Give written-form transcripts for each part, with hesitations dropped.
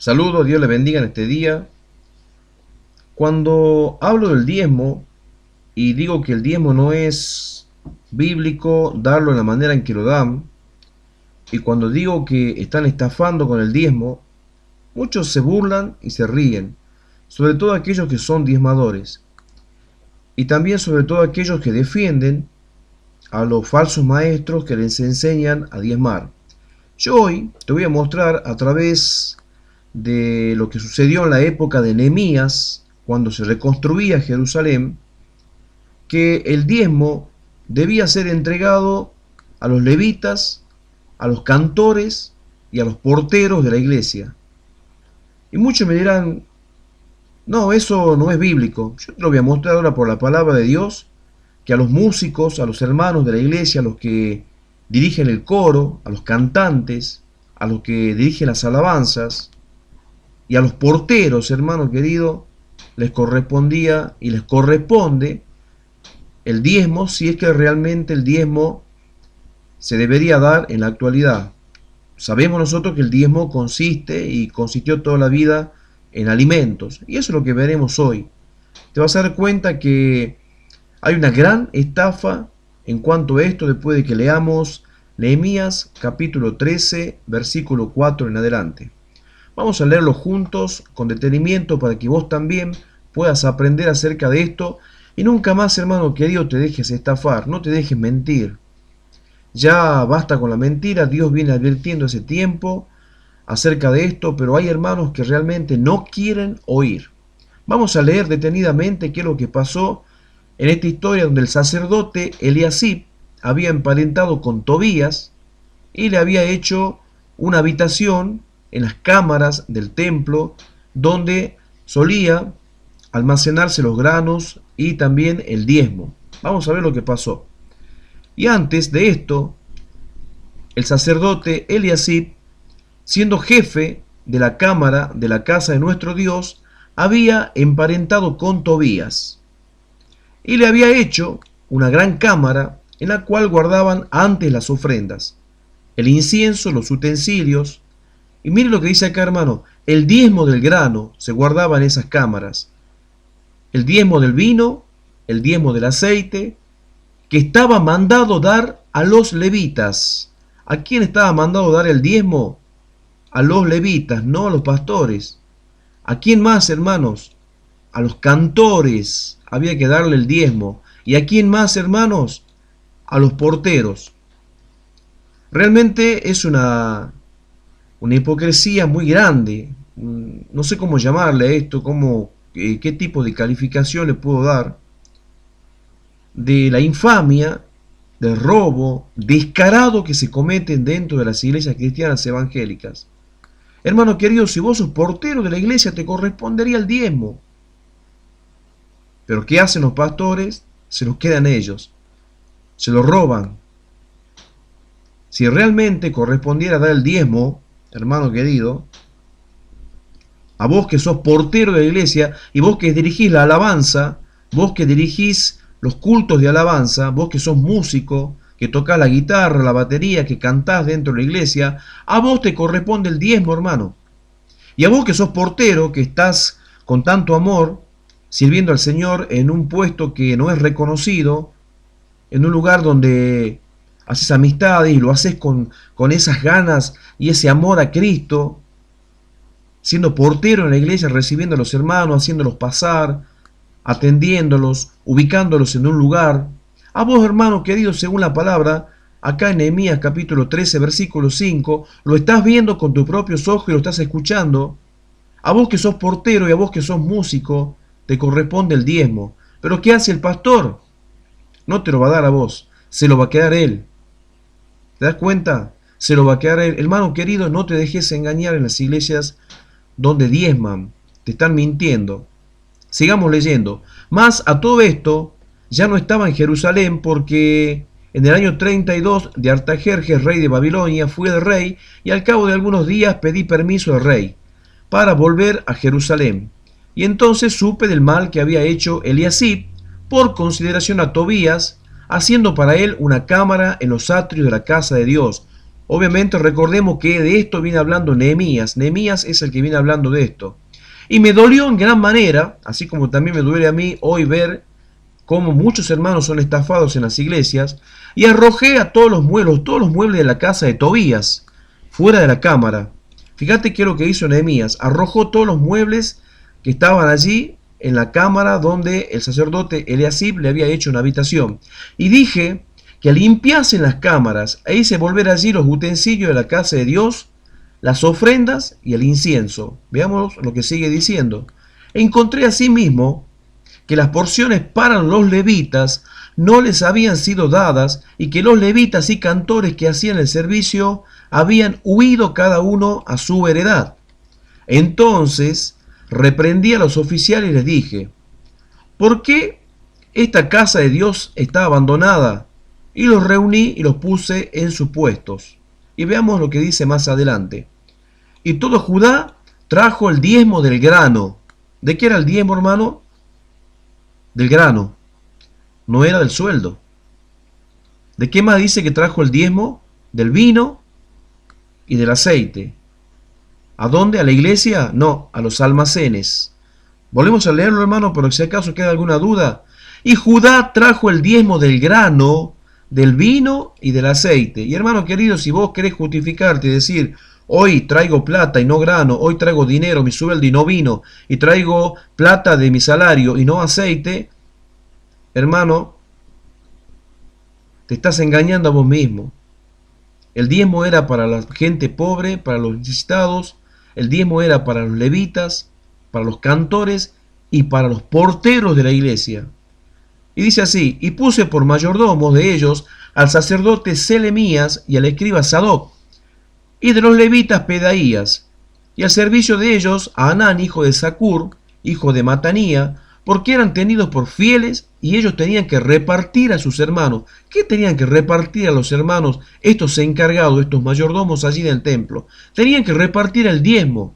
Saludos, Dios le bendiga en este día. Cuando hablo del diezmo y digo que el diezmo no es bíblico darlo en la manera en que lo dan, y cuando digo que están estafando con el diezmo, muchos se burlan y se ríen, sobre todo aquellos que son diezmadores, y también sobre todo aquellos que defienden a los falsos maestros que les enseñan a diezmar. Yo hoy te voy a mostrar a través de lo que sucedió en la época de Nehemías, cuando se reconstruía Jerusalén, que el diezmo debía ser entregado a los levitas, a los cantores y a los porteros de la iglesia. Y muchos me dirán, no, eso no es bíblico. Yo te lo voy a mostrar ahora por la palabra de Dios, que a los músicos, a los hermanos de la iglesia, a los que dirigen el coro, a los cantantes, a los que dirigen las alabanzas, y a los porteros, hermano querido, les correspondía y les corresponde el diezmo, si es que realmente el diezmo se debería dar en la actualidad. Sabemos nosotros que el diezmo consiste y consistió toda la vida en alimentos, y eso es lo que veremos hoy. Te vas a dar cuenta que hay una gran estafa en cuanto a esto después de que leamos Nehemías capítulo 13, versículo 4 en adelante. Vamos a leerlo juntos con detenimiento para que vos también puedas aprender acerca de esto y nunca más, hermano querido, te dejes estafar, no te dejes mentir. Ya basta con la mentira, Dios viene advirtiendo hace tiempo acerca de esto, pero hay hermanos que realmente no quieren oír. Vamos a leer detenidamente qué es lo que pasó en esta historia donde el sacerdote Eliasib había emparentado con Tobías y le había hecho una habitación en las cámaras del templo donde solía almacenarse los granos y también el diezmo. Vamos a ver lo que pasó. Y antes de esto, el sacerdote Eliasib, siendo jefe de la cámara de la casa de nuestro Dios, había emparentado con Tobías y le había hecho una gran cámara en la cual guardaban antes las ofrendas, el incienso, los utensilios. Y mire lo que dice acá, hermano, el diezmo del grano se guardaba en esas cámaras, el diezmo del vino, el diezmo del aceite, que estaba mandado dar a los levitas. ¿A quién estaba mandado dar el diezmo? A los levitas, no a los pastores. ¿A quién más, hermanos? A los cantores había que darle el diezmo. ¿Y a quién más, hermanos? A los porteros. Realmente es una hipocresía muy grande. No sé cómo llamarle a esto, qué tipo de calificación le puedo dar, de la infamia, del robo descarado que se cometen dentro de las iglesias cristianas evangélicas. Hermano querido, si vos sos portero de la iglesia, te correspondería el diezmo. Pero ¿qué hacen los pastores? Se los quedan ellos, se lo roban. Si realmente correspondiera dar el diezmo, hermano querido, a vos que sos portero de la iglesia y vos que dirigís la alabanza, vos que dirigís los cultos de alabanza, vos que sos músico, que tocás la guitarra, la batería, que cantás dentro de la iglesia, a vos te corresponde el diezmo, hermano. Y a vos que sos portero, que estás con tanto amor, sirviendo al Señor en un puesto que no es reconocido, en un lugar donde haces amistades y lo haces con esas ganas y ese amor a Cristo, siendo portero en la iglesia, recibiendo a los hermanos, haciéndolos pasar, atendiéndolos, ubicándolos en un lugar. A vos, hermano querido, según la palabra, acá en Nehemías capítulo 13, versículo 5, lo estás viendo con tus propios ojos y lo estás escuchando. A vos que sos portero y a vos que sos músico, te corresponde el diezmo. Pero ¿qué hace el pastor? No te lo va a dar a vos, se lo va a quedar él. ¿Te das cuenta? Se lo va a quedar él. Hermano querido, no te dejes engañar en las iglesias donde diezman, te están mintiendo. Sigamos leyendo. Mas a todo esto ya no estaba en Jerusalén, porque en el año 32 de Artajerjes, rey de Babilonia, fui el rey, y al cabo de algunos días pedí permiso al rey para volver a Jerusalén. Y entonces supe del mal que había hecho Eliasib por consideración a Tobías, haciendo para él una cámara en los atrios de la casa de Dios. Obviamente recordemos que de esto viene hablando Nehemías. Nehemías es el que viene hablando de esto. Y me dolió en gran manera, así como también me duele a mí hoy ver cómo muchos hermanos son estafados en las iglesias, y arrojé a todos los muebles de la casa de Tobías, fuera de la cámara. Fíjate qué es lo que hizo Nehemías. Arrojó todos los muebles que estaban allí en la cámara donde el sacerdote Eliasib le había hecho una habitación. Y dije que limpiasen las cámaras e hice volver allí los utensilios de la casa de Dios, las ofrendas y el incienso. Veamos lo que sigue diciendo. Encontré asimismo que las porciones para los levitas no les habían sido dadas y que los levitas y cantores que hacían el servicio habían huido cada uno a su heredad. Entonces reprendí a los oficiales y les dije: ¿por qué esta casa de Dios está abandonada? Y los reuní y los puse en sus puestos. Y veamos lo que dice más adelante. Y todo Judá trajo el diezmo del grano. ¿De qué era el diezmo, hermano? Del grano. No era del sueldo. ¿De qué más dice que trajo el diezmo? Del vino y del aceite. ¿A dónde? ¿A la iglesia? No, a los almacenes. Volvemos a leerlo, hermano, pero si acaso queda alguna duda. Y Judá trajo el diezmo del grano, del vino y del aceite. Y hermano querido, si vos querés justificarte y decir: hoy traigo plata y no grano, hoy traigo dinero, mi sueldo y no vino, y traigo plata de mi salario y no aceite, hermano, te estás engañando a vos mismo. El diezmo era para la gente pobre, para los necesitados. El diezmo era para los levitas, para los cantores y para los porteros de la iglesia. Y dice así: y puse por mayordomos de ellos al sacerdote Selemías y al escriba Sadoc, y de los levitas Pedaías, y al servicio de ellos a Anán, hijo de Zacur, hijo de Matanía, porque eran tenidos por fieles, y ellos tenían que repartir a sus hermanos. ¿Qué tenían que repartir a los hermanos estos encargados, estos mayordomos allí del templo? Tenían que repartir el diezmo.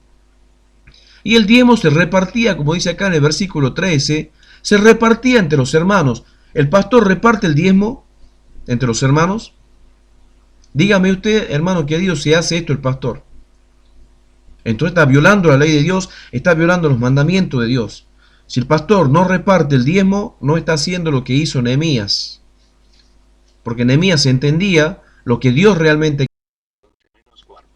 Y el diezmo se repartía, como dice acá en el versículo 13, se repartía entre los hermanos. ¿El pastor reparte el diezmo entre los hermanos? Dígame usted, hermano querido, si hace esto el pastor. Entonces está violando la ley de Dios, está violando los mandamientos de Dios. Si el pastor no reparte el diezmo, no está haciendo lo que hizo Nehemías. Porque Nehemías entendía lo que Dios realmente quería.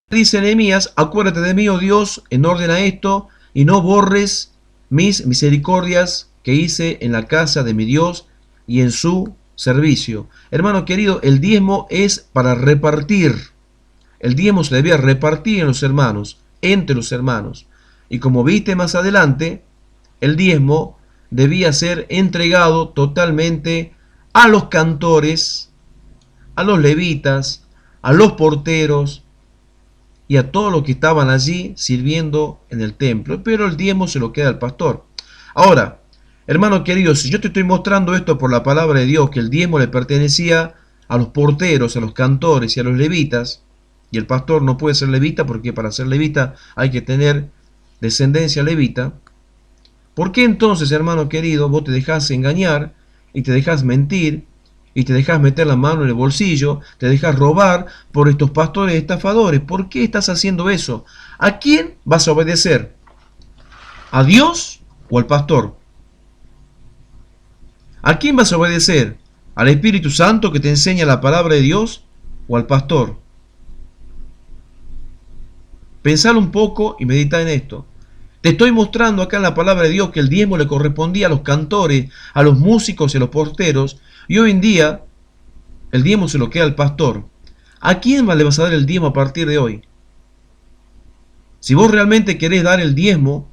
Dice Nehemías: acuérdate de mí, oh Dios, en orden a esto, y no borres mis misericordias que hice en la casa de mi Dios y en su servicio. Hermano querido, el diezmo es para repartir. El diezmo se debía repartir en los hermanos, entre los hermanos. Y como viste más adelante, el diezmo debía ser entregado totalmente a los cantores, a los levitas, a los porteros y a todos los que estaban allí sirviendo en el templo. Pero el diezmo se lo queda al pastor. Ahora, hermano querido, si yo te estoy mostrando esto por la palabra de Dios, que el diezmo le pertenecía a los porteros, a los cantores y a los levitas, y el pastor no puede ser levita porque para ser levita hay que tener descendencia levita, ¿por qué entonces, hermano querido, vos te dejás engañar y te dejás mentir y te dejás meter la mano en el bolsillo, te dejás robar por estos pastores estafadores? ¿Por qué estás haciendo eso? ¿A quién vas a obedecer? ¿A Dios o al pastor? ¿A quién vas a obedecer? ¿Al Espíritu Santo que te enseña la palabra de Dios o al pastor? Pensalo un poco y medita en esto. Te estoy mostrando acá en la palabra de Dios que el diezmo le correspondía a los cantores, a los músicos y a los porteros, y hoy en día el diezmo se lo queda al pastor. ¿A quién le vas a dar el diezmo a partir de hoy? Si vos realmente querés dar el diezmo,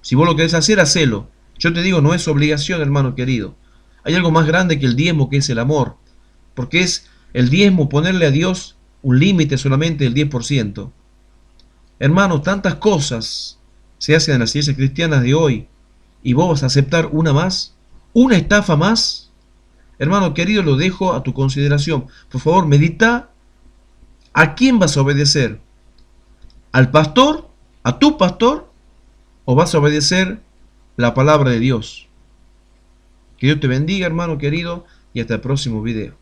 si vos lo querés hacer, hacelo. Yo te digo, no es obligación, hermano querido. Hay algo más grande que el diezmo, que es el amor, porque es el diezmo ponerle a Dios un límite solamente del 10%. Hermano, tantas cosas se hacen en las iglesias cristianas de hoy, y vos vas a aceptar una más, una estafa más. Hermano querido, lo dejo a tu consideración. Por favor, medita. ¿A quién vas a obedecer? ¿Al pastor? ¿A tu pastor? ¿O vas a obedecer la palabra de Dios? Que Dios te bendiga, hermano querido, y hasta el próximo video.